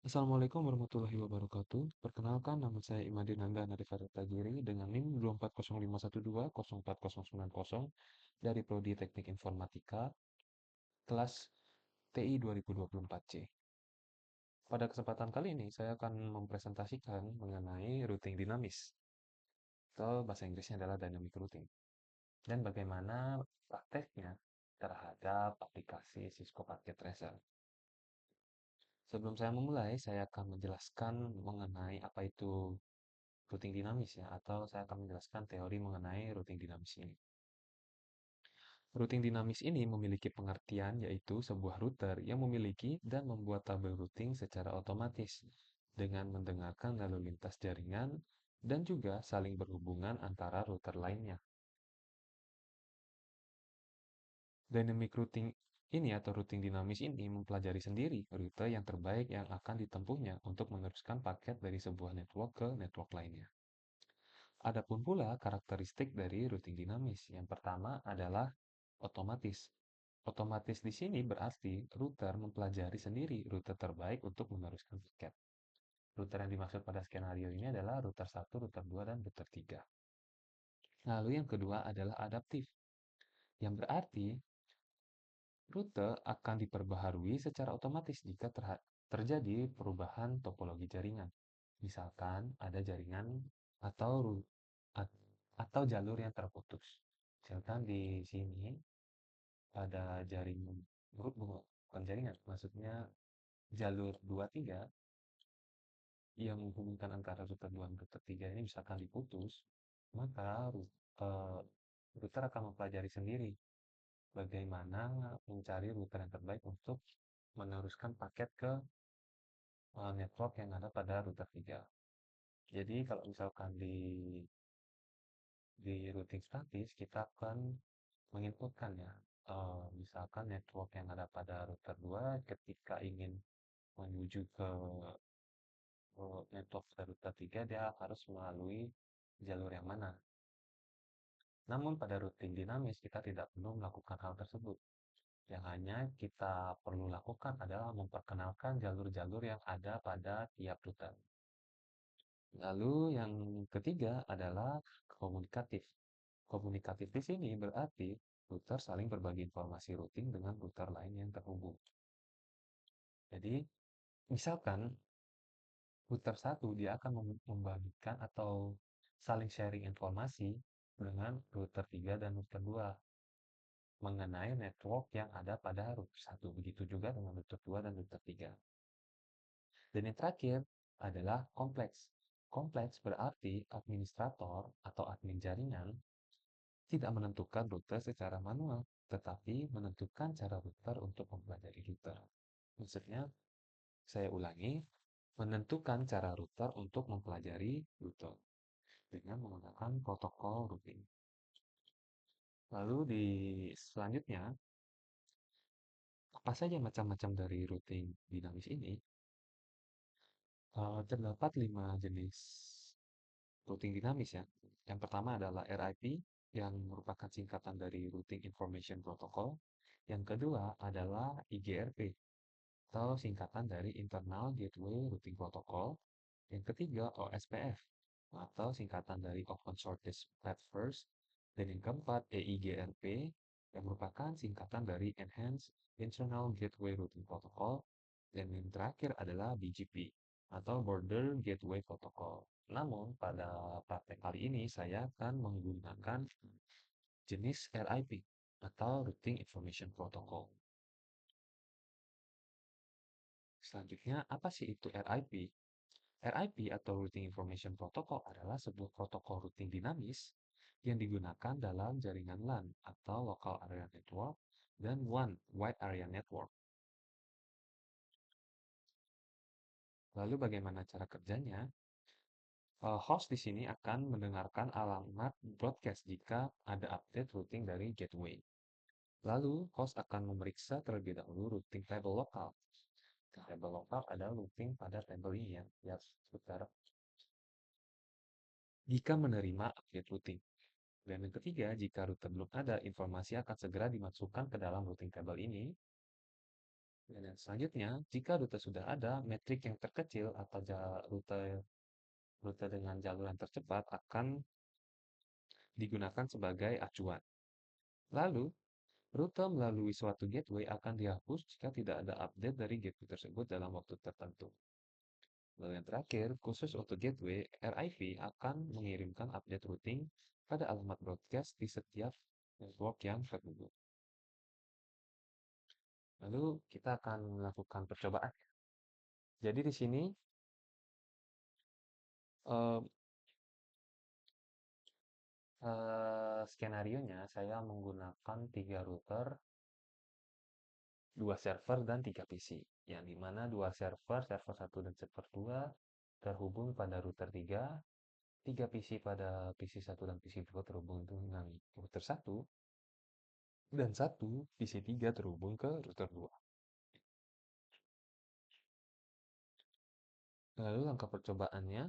Assalamualaikum warahmatullahi wabarakatuh. Perkenalkan, nama saya Imadi Nanda Narifat Tajiri dengan NIM 2405120404090 dari Prodi Teknik Informatika kelas TI 2024C. Pada kesempatan kali ini, saya akan mempresentasikan mengenai routing dinamis, atau bahasa Inggrisnya adalah dynamic routing, dan bagaimana prakteknya terhadap aplikasi Cisco Packet Tracer. Sebelum saya memulai, saya akan menjelaskan mengenai apa itu routing dinamis ya, atau saya akan menjelaskan teori mengenai routing dinamis ini. Routing dinamis ini memiliki pengertian yaitu sebuah router yang memiliki dan membuat tabel routing secara otomatis dengan mendengarkan lalu lintas jaringan dan juga saling berhubungan antara router lainnya. Dynamic routing ini atau routing dinamis ini mempelajari sendiri rute yang terbaik yang akan ditempuhnya untuk meneruskan paket dari sebuah network ke network lainnya. Adapun pula karakteristik dari routing dinamis. Yang pertama adalah otomatis. Otomatis di sini berarti router mempelajari sendiri rute terbaik untuk meneruskan paket. Router yang dimaksud pada skenario ini adalah router 1, router 2, dan router 3. Lalu yang kedua adalah adaptif, yang berarti rute akan diperbaharui secara otomatis jika terjadi perubahan topologi jaringan. Misalkan ada jaringan atau atau jalur yang terputus. Misalkan di sini ada jaringan, bukan jaringan, maksudnya jalur 23 yang menghubungkan antara router 2 dan router 3 ini misalkan diputus, maka router akan mempelajari sendiri bagaimana mencari router yang terbaik untuk meneruskan paket ke network yang ada pada router 3. Jadi kalau misalkan di routing statis kita akan menginputkan ya, misalkan network yang ada pada router 2 ketika ingin menuju ke network pada router 3 dia harus melalui jalur yang mana. Namun pada routing dinamis kita tidak perlu melakukan hal tersebut. Yang hanya kita perlu lakukan adalah memperkenalkan jalur-jalur yang ada pada tiap router. Lalu yang ketiga adalah komunikatif. Komunikatif di sini berarti router saling berbagi informasi routing dengan router lain yang terhubung. Jadi, misalkan router 1 dia akan membagikan atau saling sharing informasi dengan router 3 dan router 2 mengenai network yang ada pada router 1. Begitu juga dengan router 2 dan router 3. Dan yang terakhir adalah kompleks. Kompleks berarti administrator atau admin jaringan tidak menentukan rute secara manual, tetapi menentukan cara router untuk mempelajari router. Maksudnya, saya ulangi, menentukan cara router untuk mempelajari router dengan menggunakan protokol routing. Lalu di selanjutnya, apa saja macam-macam dari routing dinamis ini? Terdapat 5 jenis routing dinamis ya. Yang pertama adalah RIP, yang merupakan singkatan dari Routing Information Protocol. Yang kedua adalah IGRP, atau singkatan dari Internal Gateway Routing Protocol. Yang ketiga OSPF, atau singkatan dari Open Shortest Path First. Dan yang keempat EIGRP, yang merupakan singkatan dari Enhanced Internal Gateway Routing Protocol. Dan yang terakhir adalah BGP, atau Border Gateway Protocol. Namun, pada praktek kali ini saya akan menggunakan jenis RIP, atau Routing Information Protocol. Selanjutnya, apa sih itu RIP? RIP atau Routing Information Protocol adalah sebuah protokol routing dinamis yang digunakan dalam jaringan LAN atau Local Area Network dan WAN, Wide Area Network. Lalu bagaimana cara kerjanya? Host di sini akan mendengarkan alamat broadcast jika ada update routing dari gateway. Lalu, host akan memeriksa terlebih dahulu routing table lokal. Table lokal adalah routing pada table ini ya seputar jika menerima update routing. Dan yang ketiga, jika router belum ada, informasi akan segera dimasukkan ke dalam routing table ini. Dan Dan selanjutnya, jika rute sudah ada, metrik yang terkecil atau rute rute dengan jalur yang tercepat akan digunakan sebagai acuan. Lalu, rute melalui suatu gateway akan dihapus jika tidak ada update dari gateway tersebut dalam waktu tertentu. Lalu yang terakhir, khusus untuk gateway, RIP akan mengirimkan update routing pada alamat broadcast di setiap network yang terhubung. Lalu kita akan melakukan percobaan. Jadi di sini eh, skenarionya saya menggunakan 3 router, 2 server, dan 3 PC. Yang dimana 2 server, server 1 dan server 2, terhubung pada router 3, 3 PC pada PC 1 dan PC 2 terhubung dengan router 1, dan 1 PC 3 terhubung ke router 2. Lalu langkah percobaannya,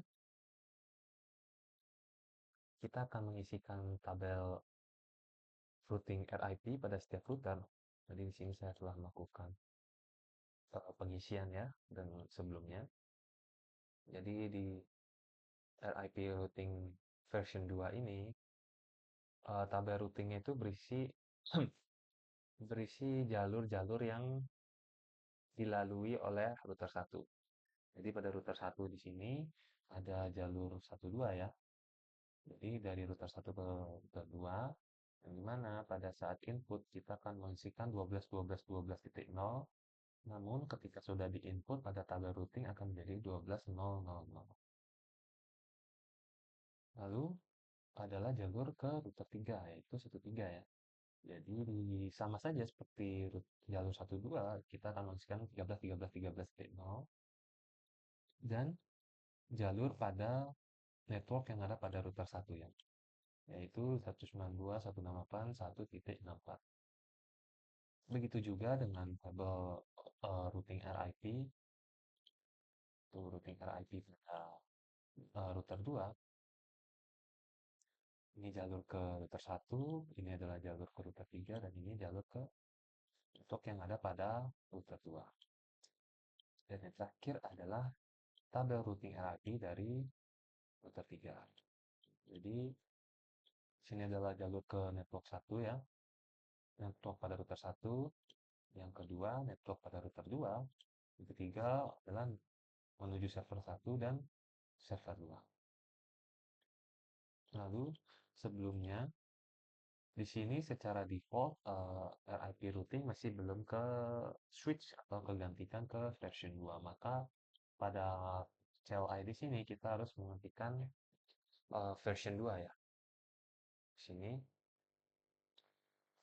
kita akan mengisikan tabel routing RIP pada setiap router. Jadi di sini saya telah melakukan pengisian ya dan sebelumnya. Jadi di RIP routing version 2 ini tabel routingnya itu berisi berisi jalur-jalur yang dilalui oleh router 1. Jadi pada router 1 di sini ada jalur 12 ya. Jadi dari router 1 ke router 2, yang dimana pada saat input kita akan mengisikan 12.12.12.0, namun ketika sudah di input pada tabel routing akan menjadi 12.0.0.0. Lalu adalah jalur ke router 3, yaitu 13 ya. Jadi sama saja seperti jalur 12, kita akan mengisikan 13.13.13.0, dan jalur pada network yang ada pada router 1 ya, yaitu 192.168.1.64. Begitu juga dengan tabel routing RIP, itu routing RIP pada router 2, ini jalur ke router 1, ini adalah jalur ke router 3, dan ini jalur ke network yang ada pada router 2. Dan yang terakhir adalah tabel routing RIP dari router 3. Jadi, sini adalah jalur ke network 1 ya, network pada router 1, yang kedua network pada router 2, yang ketiga adalah menuju server 1 dan server 2. Lalu, sebelumnya, di sini secara default RIP routing masih belum ke switch atau kegantikan ke version 2. Maka pada CLI di sini kita harus menghentikan version 2 ya. Di sini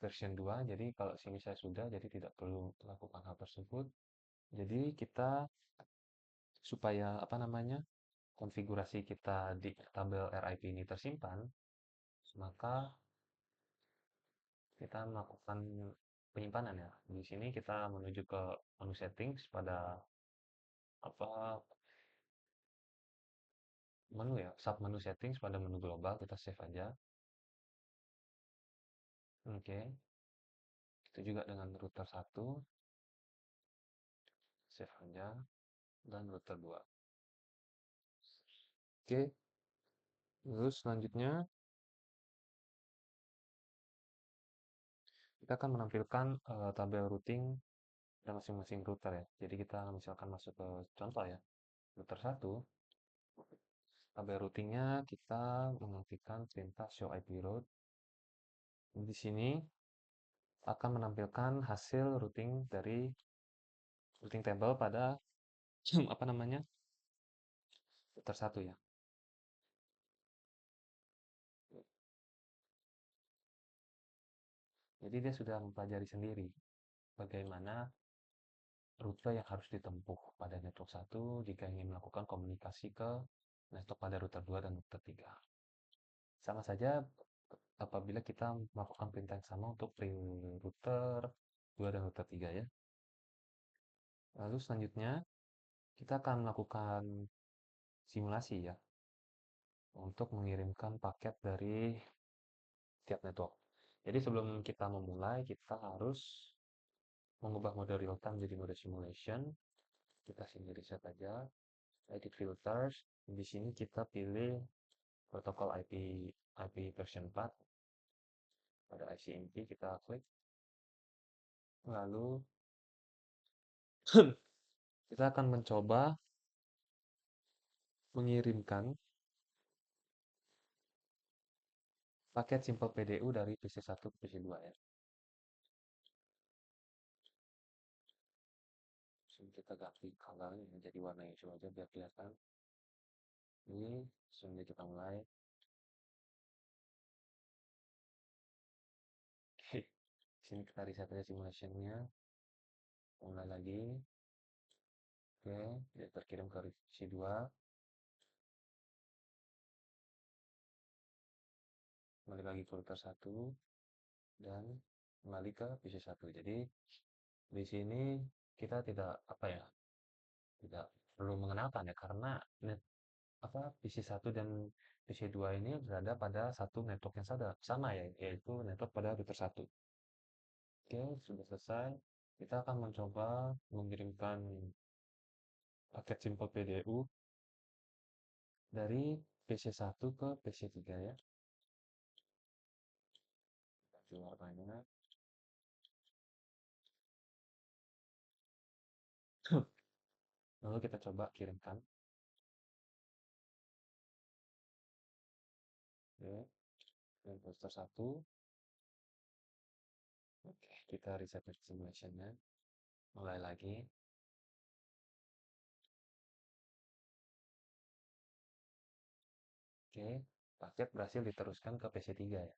version 2, jadi kalau sini saya sudah, jadi tidak perlu melakukan hal tersebut. Jadi kita supaya apa namanya konfigurasi kita di tabel RIP ini tersimpan, maka kita melakukan penyimpanan ya. Di sini kita menuju ke menu settings pada apa menu ya, sub menu settings pada menu global kita save aja. Oke. Itu juga dengan router 1, save aja, dan router 2. Oke. Lalu selanjutnya kita akan menampilkan tabel routing dan masing-masing router ya. Jadi kita misalkan masuk ke contoh ya, router 1, tabel routingnya kita mengaktifkan perintah show IP route. Di sini akan menampilkan hasil routing dari routing table pada apa namanya router 1 ya. Jadi dia sudah mempelajari sendiri bagaimana rute yang harus ditempuh pada network 1 jika ingin melakukan komunikasi ke network pada router 2 dan router 3. Sama saja apabila kita melakukan perintah yang sama untuk router 2 dan router 3 ya. Lalu selanjutnya kita akan melakukan simulasi ya untuk mengirimkan paket dari tiap network. Jadi sebelum kita memulai kita harus mengubah mode real time jadi mode simulation, kita sini reset aja, edit filters. Di sini kita pilih protokol IP version 4 pada IC inti, kita klik. Lalu kita akan mencoba mengirimkan paket simple PDU dari PC1 ke PC2 ya. Sini kita ganti colornya menjadi warna hijau aja biar kelihatan. Ini sini kita mulai. Oke, sini kita reset aja simulationnya. Mulai lagi. Oke, dia terkirim ke PC2. Kembali lagi ke router 1 dan kembali ke PC1. Jadi di sini kita tidak apa ya, tidak perlu mengenalkan ya karena PC1 dan PC2 ini berada pada satu network yang sama ya, yaitu network pada router 1. Oke, sudah selesai. Kita akan mencoba mengirimkan paket simple PDU dari PC1 ke PC3 ya. Kasih warnanya. Lalu kita coba kirimkan. Oke, dan poster 1. Oke, kita reset simulationnya. Mulai lagi. Oke, paket berhasil diteruskan ke PC3 ya.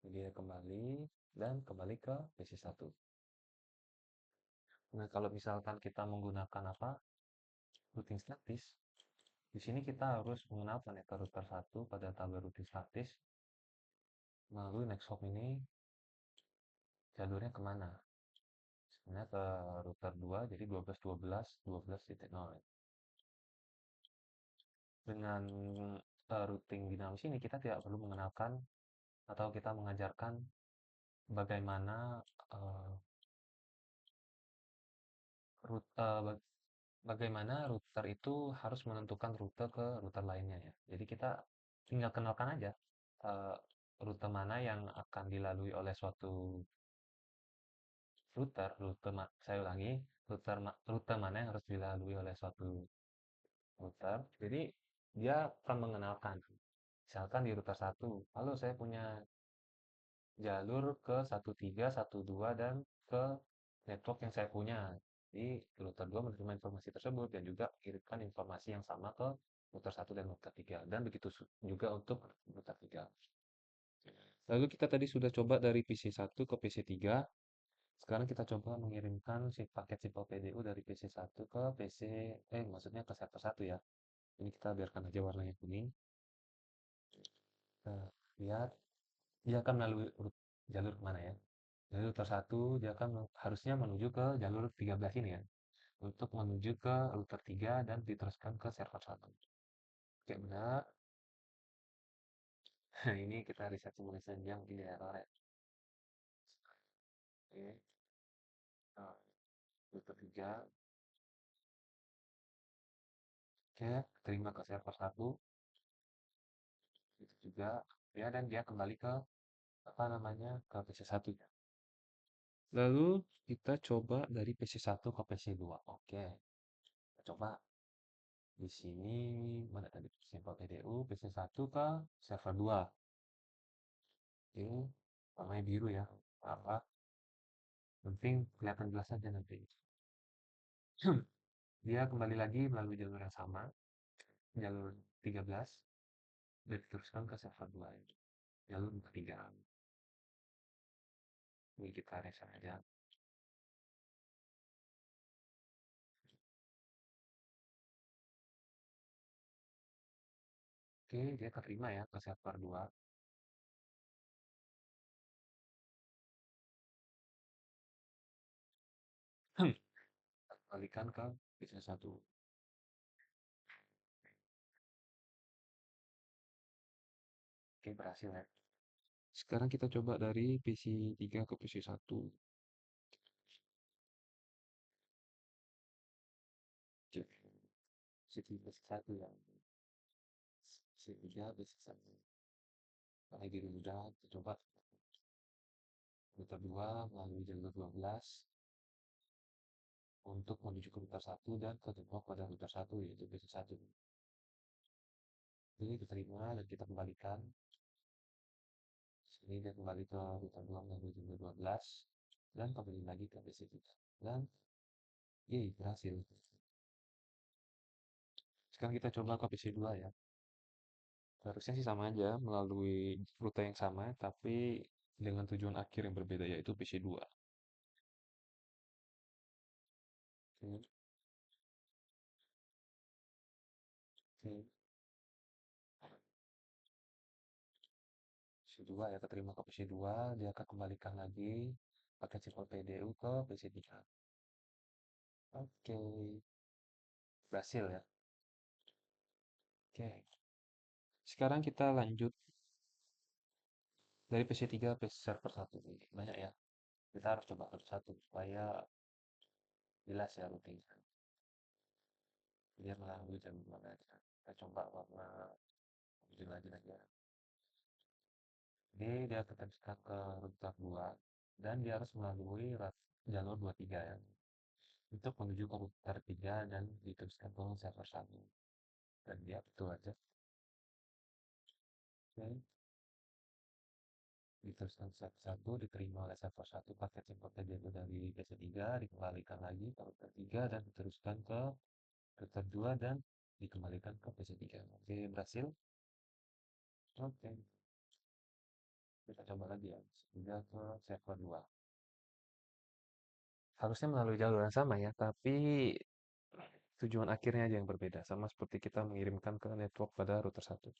Jadi kembali dan kembali ke PC1. Nah, kalau misalkan kita menggunakan routing statis, di sini kita harus mengenalkan ya ke router 1 pada tabel routing statis. Lalu next hop ini jalurnya kemana? Sebenarnya ke router 2, jadi 12.12.12.0. Dengan routing dinamis ini kita tidak perlu mengenalkan atau kita mengajarkan bagaimana uh, bagaimana router itu harus menentukan rute ke router lainnya ya. Jadi kita tinggal kenalkan aja uh, rute mana yang akan dilalui oleh suatu saya ulangi, rute mana yang harus dilalui oleh suatu router. Jadi dia akan mengenalkan. Misalkan di router 1, halo saya punya jalur ke 13, 12 dan ke network yang saya punya. Jadi router 2 menerima informasi tersebut dan juga kirimkan informasi yang sama ke router 1 dan router 3. Dan begitu juga untuk router 3. Lalu kita tadi sudah coba dari PC1 ke PC3. Sekarang kita coba mengirimkan si paket simple PDU dari PC1 ke maksudnya ke server 1 ya. Ini kita biarkan aja warnanya kuning. Kita lihat, dia akan melalui jalur kemana ya? Jalur router 1, dia akan harusnya menuju ke jalur 13 ini ya. Untuk menuju ke router 3 dan diteruskan ke server 1. Oke, benar. Ini kita reset simulation yang di error ya. Oke, nah, router 3. Oke, terima ke server 1. Itu juga ya, dan dia kembali ke ke PC1 ya. Lalu kita coba dari PC1 ke PC2. Oke, kita coba di sini mana tadi simple PDU PC1 ke server 2. Oke, warnanya biru ya. Apa? Penting kelihatan jelas aja nanti. Dia kembali lagi melalui jalur yang sama, jalur 13, dan diteruskan ke server 2, jalur 3. Ini kita reset aja. Oke, dia terima ya ke server 2. Kembalikan ke PC1. Oke, berhasil ya. Sekarang kita coba dari PC3 ke PC1. Cek. PC3 PC1 ya. PC3 PC1. Lagi udah, kita coba router 2 melalui jalur 12 untuk menuju ke router 1 dan ketembak pada router 1 yaitu PC1. Ini diterima dan kita kembalikan. Sini dia kembali ke router 2 melalui jalur 12 dan kembali lagi ke PC3. Dan yeay, berhasil. Sekarang kita coba ke PC2 ya. Harusnya sih sama aja melalui rute yang sama, tapi dengan tujuan akhir yang berbeda yaitu PC2. Oke, oke. PC2 ya, keterima ke PC2, dia akan kembalikan lagi paket simpel PDU ke PC3. Oke, berhasil ya. Oke, sekarang kita lanjut dari PC3 ke server 1. Banyak ya, kita harus coba satu supaya jelas ya rutenya. Dia melalui jalur mana aja. Kita coba warna hijau aja. Dia akan teruskan ke router 2 dan dia harus melalui jalur 23 ya. Untuk menuju ke router 3 dan diteruskan ke server 1. Dan dia betul aja. Oke, diteruskan ke server 1, diterima oleh server 1 paket importnya dia dari PC3, dikembalikan lagi ke router 3 dan diteruskan ke router 2 dan dikembalikan ke PC3. Oke, berhasil. Oke, kita coba lagi ya. Sudah ke server 2. Harusnya melalui jalur yang sama ya, tapi tujuan akhirnya aja yang berbeda, sama seperti kita mengirimkan ke network pada router 1.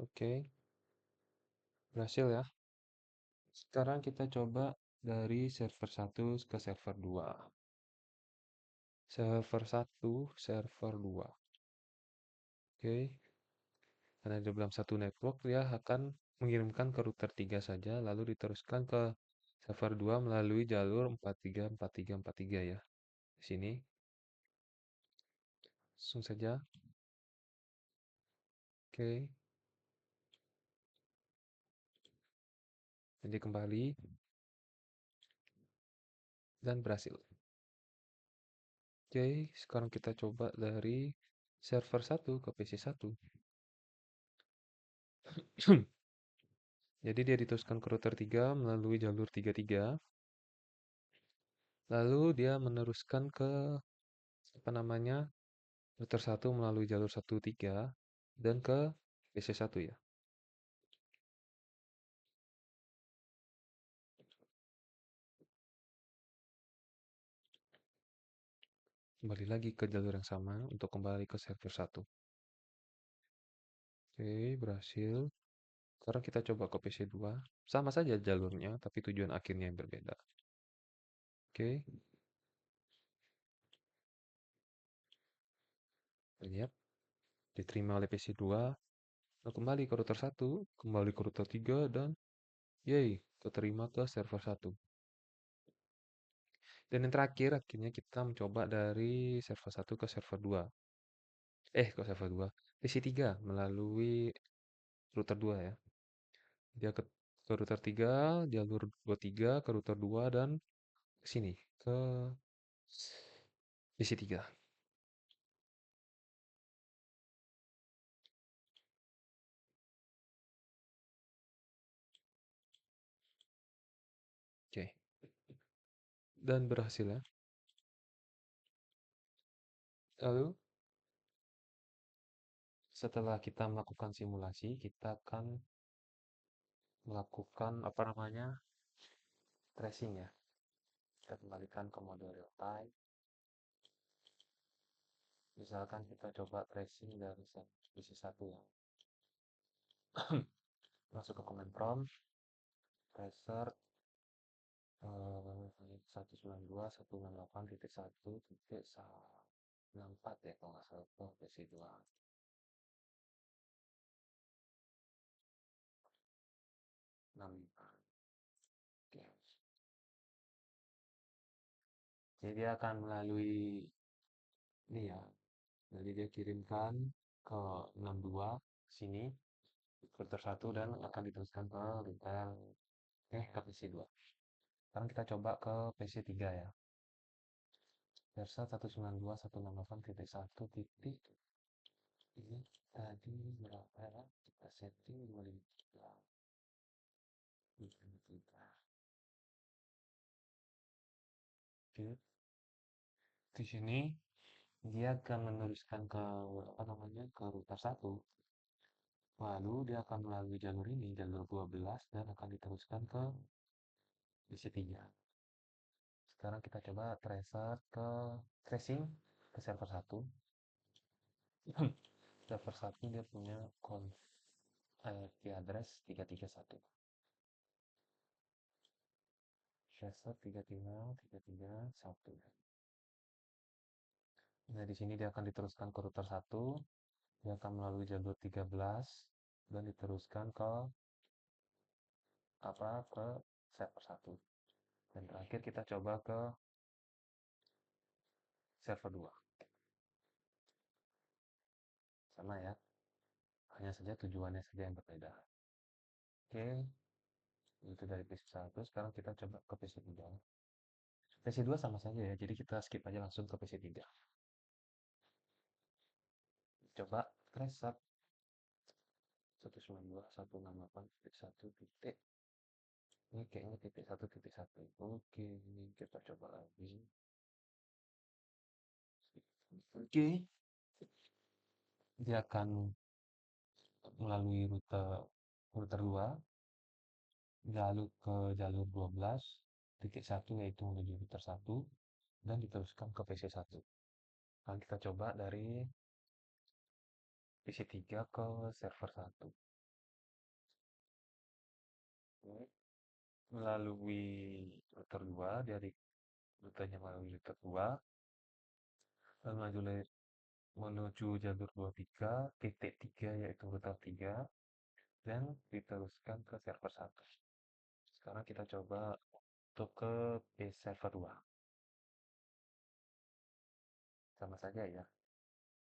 Oke, berhasil ya. Sekarang kita coba dari server 1 ke server 2. Server 1, server 2. Oke, karena di dalam satu network, dia akan mengirimkan ke router 3 saja, lalu diteruskan ke server 2 melalui jalur 434343 ya. Di sini, langsung saja. Oke, jadi kembali dan berhasil. Oke, sekarang kita coba dari server 1 ke PC 1. Jadi dia diteruskan ke router 3 melalui jalur 33. Lalu dia meneruskan ke apa namanya? Router 1 melalui jalur 13 dan ke PC 1 ya. Kembali lagi ke jalur yang sama untuk kembali ke server 1. Oke, berhasil. Sekarang kita coba ke PC 2. Sama saja jalurnya, tapi tujuan akhirnya yang berbeda. Oke, lihat. Diterima oleh PC 2. Lalu kembali ke router 1, kembali ke router 3, dan yay, keterima ke server 1. Dan yang terakhir, akhirnya kita mencoba dari server 1 ke server 2. Ke server 2. PC3 melalui router 2 ya. Dia ke router 3, jalur 23 ke router 2 dan ke sini ke PC3. Oke. Dan berhasil ya. Lalu setelah kita melakukan simulasi, kita akan melakukan apa namanya? Tracing ya. Kita kembalikan ke mode real time. Misalkan kita coba tracing dari PC1 ya. Masuk ke command prompt, reset 192.168.1.64 ya kalau nggak salah ke PC2. 65. Oke. Jadi dia akan melalui ini ya. Jadi dia kirimkan ke 62 sini filter 1 dan akan diteruskan ke router ke PC2. Sekarang kita coba ke PC3 ya. Versa 192.168.1 titik ini tadi berapa ya? Kita setting 253. Oke. Di sini dia akan meneruskan ke apa namanya ke router 1. Lalu dia akan melalui jalur ini, jalur 12 dan akan diteruskan ke PC3. Sekarang kita coba tracing ke server 1. Server 1 dia punya IP address 331. Tracer 330.331. Nah, di sini dia akan diteruskan ke router 1. Dia akan melalui jalur 13 dan diteruskan ke ke server 1. Dan terakhir kita coba ke server 2. Sama ya, hanya saja tujuannya saja yang berbeda. Oke, itu dari PC1. Sekarang kita coba ke PC2. PC2 sama saja ya, jadi kita skip aja langsung ke PC3. Coba reset 192.168.1 titik. Ini kayaknya titik 1.1. Oke, ini kita coba lagi. Oke, dia akan melalui router 2 lalu ke jalur 12.1 yaitu menuju router 1 dan diteruskan ke PC1. Sekarang kita coba dari PC3 ke server 1. Melalui router 2 dari rutenya melalui router 2 lalu menuju jalur 23 titik 3 yaitu router 3 dan diteruskan ke server 1. Sekarang kita coba untuk ke base server 2. Sama saja ya.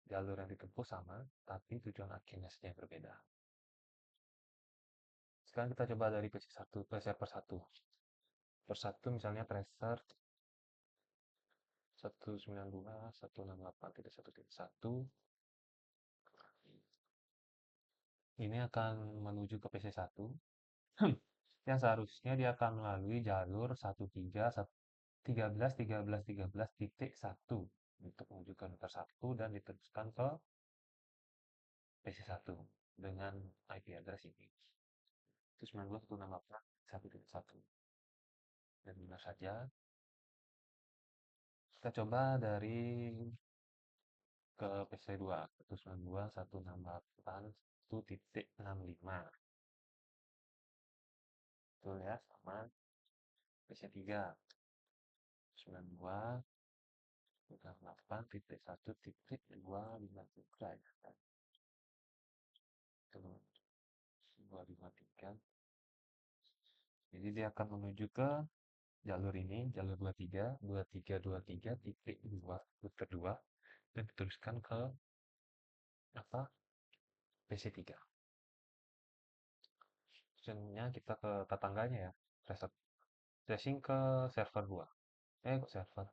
Jalur yang ditempuh sama, tapi tujuan akhirnya saja yang berbeda. Sekarang kita coba dari PC1 ke server 1. Server 1 misalnya tracer 192.168.1.1. Ini akan menuju ke PC1. Yang seharusnya dia akan melalui jalur 13.13.13.13.1 untuk menuju ke router 1 dan diteruskan ke PC1 dengan IP address ini. 192.168.1.1. Dan benar saja. Kita coba dari ke PC2 192.168.1.65. Betul ya, sama PC3 92.1.1.253 ya kan. Itu 253. Jadi dia akan menuju ke jalur ini, jalur 23, 23, 23.2, router 2 dan diteruskan ke PC3. Selanjutnya kita ke tetangganya ya, reset tracing ke server 2. Kok server?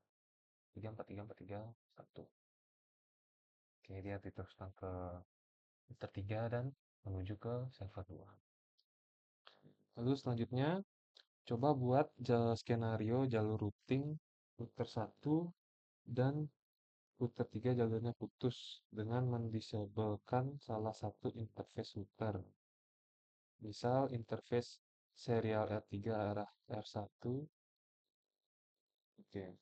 34343 1. Oke, dia diteruskan ke router 3 dan menuju ke server 2. Lalu selanjutnya coba buat skenario jalur routing router 1 dan router 3 jalurnya putus dengan mendisablekan salah satu interface router. Misal interface serial R3 arah R1. Oke.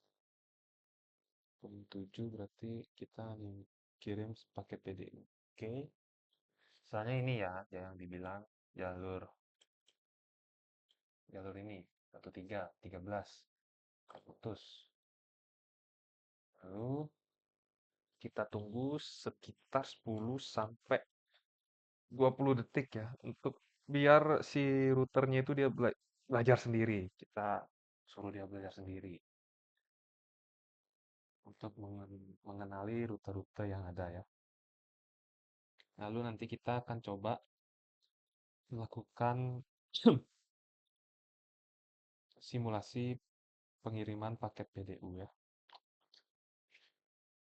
7 berarti kita kirim paket PDU. Oke. Misalnya ini ya yang dibilang jalur jalur ini, 13, putus. Lalu kita tunggu sekitar 10 sampai 20 detik ya, untuk biar si routernya itu dia belajar sendiri. Kita suruh dia belajar sendiri untuk mengenali rute-rute yang ada ya. Lalu nanti kita akan coba melakukan simulasi pengiriman paket PDU ya.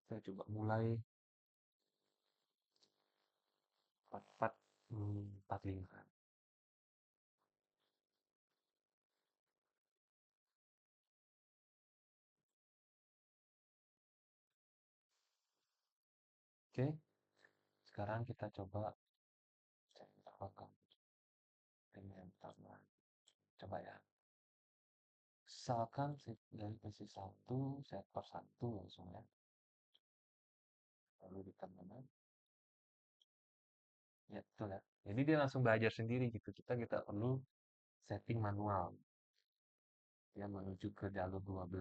Saya coba mulai 4445. Oke, sekarang kita coba cek apakah dengan tambah. Coba ya. Misalkan dari PC1 server 1 langsung ya. Lalu ditambah. Ya, betul ya. Jadi dia langsung belajar sendiri gitu. Kita perlu setting manual. Dia menuju ke jalur 12,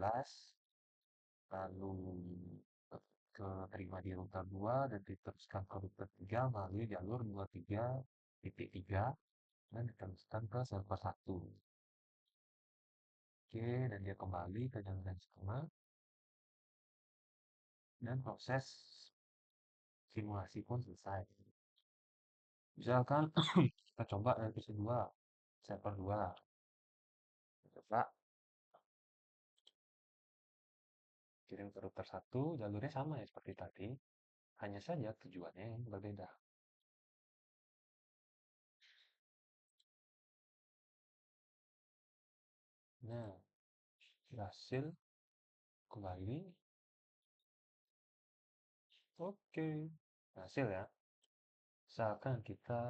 lalu ke, terima di router 2 dan diteruskan ke router 3 melalui jalur 23.3 dan diteruskan ke server 1. Oke, dan dia kembali ke jalur yang sama dan proses simulasi pun selesai. Misalkan kita coba episode 2, server 2. Coba kirim ke router 1, jalurnya sama ya seperti tadi, hanya saja tujuannya yang berbeda. Nah, berhasil kembali. Oke, berhasil ya. Misalkan kita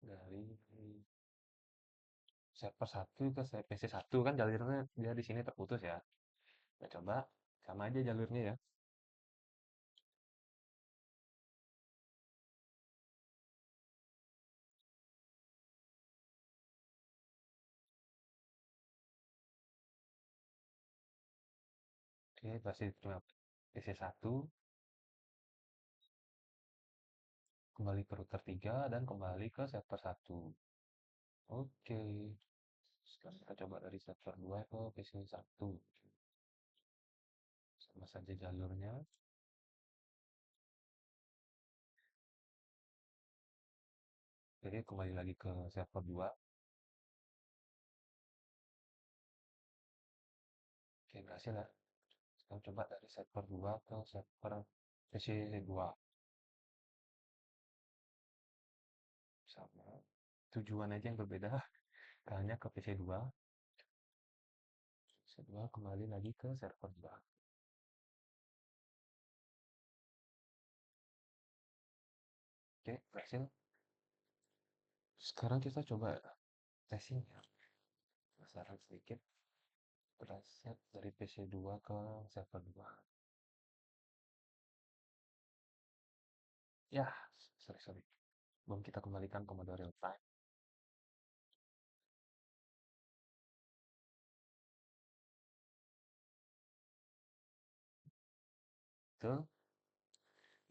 dari server 1 ke PC 1 kan jalurnya dia di sini terputus ya. Kita coba sama aja jalurnya ya. Oke, berhasil terima PC 1, kembali ke router 3 dan kembali ke server 1. Oke, sekarang kita coba dari server 2 ke PC 1. Sama saja jalurnya. Jadi kembali lagi ke server 2. Oke, berhasil ya. Sekarang coba dari server 2 ke server PC 2. Sama. Tujuan aja yang berbeda. Hanya ke PC 2. PC 2 kembali lagi ke server 2. Oke, berhasil. Sekarang kita coba testing ya. Penasaran sedikit. Berhasil dari PC 2 ke server 2. Ya, sorry. Belum kita kembalikan ke mode real time. Itu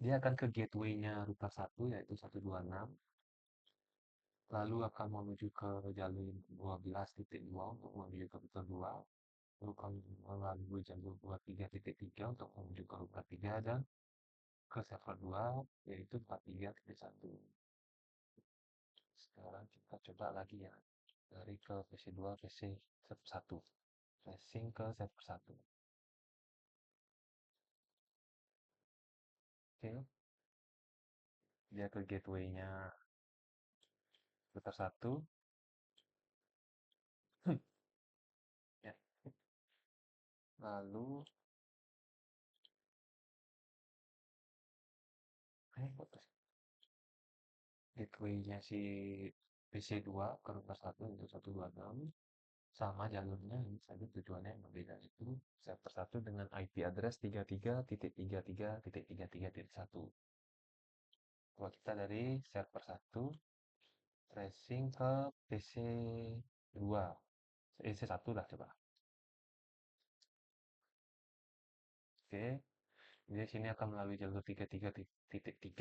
dia akan ke gateway-nya router 1 yaitu 126. Lalu akan menuju ke jalur 12.2 untuk menuju ke router 2. Lalu akan melalui jalur 23.3 untuk menuju ke router 3 dan ke server 2 yaitu 43.1. Sekarang kita coba lagi ya. Dari ke PC2 PC server 1. Tracing ke server 1. Oke, dia ke gateway-nya router 1. Ya. Lalu gateway-nya si PC2 ke router 1 untuk 126 sama jalurnya ini saja tujuannya yang berbeda itu server 1 dengan IP address 33.33.33.1. Kalau kita dari server 1 tracing ke PC 2, C1 lah coba. Oke, jadi sini akan melalui jalur 33.3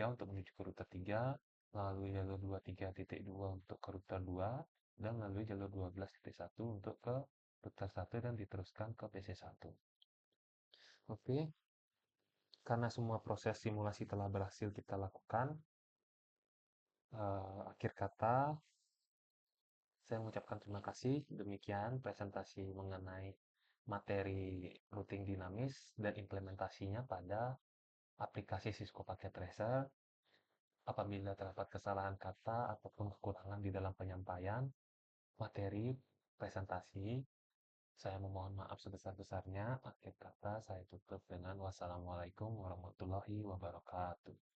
untuk menuju ke router 3, melalui jalur 23.2 untuk ke router 2, dan melalui jalur 12.1 untuk ke router 1 dan diteruskan ke PC1. Oke, karena semua proses simulasi telah berhasil kita lakukan, akhir kata saya mengucapkan terima kasih. Demikian presentasi mengenai materi routing dinamis dan implementasinya pada aplikasi Cisco Packet Tracer. Apabila terdapat kesalahan kata ataupun kekurangan di dalam penyampaian materi presentasi, saya memohon maaf sebesar-besarnya. Akhir kata saya tutup dengan wassalamualaikum warahmatullahi wabarakatuh.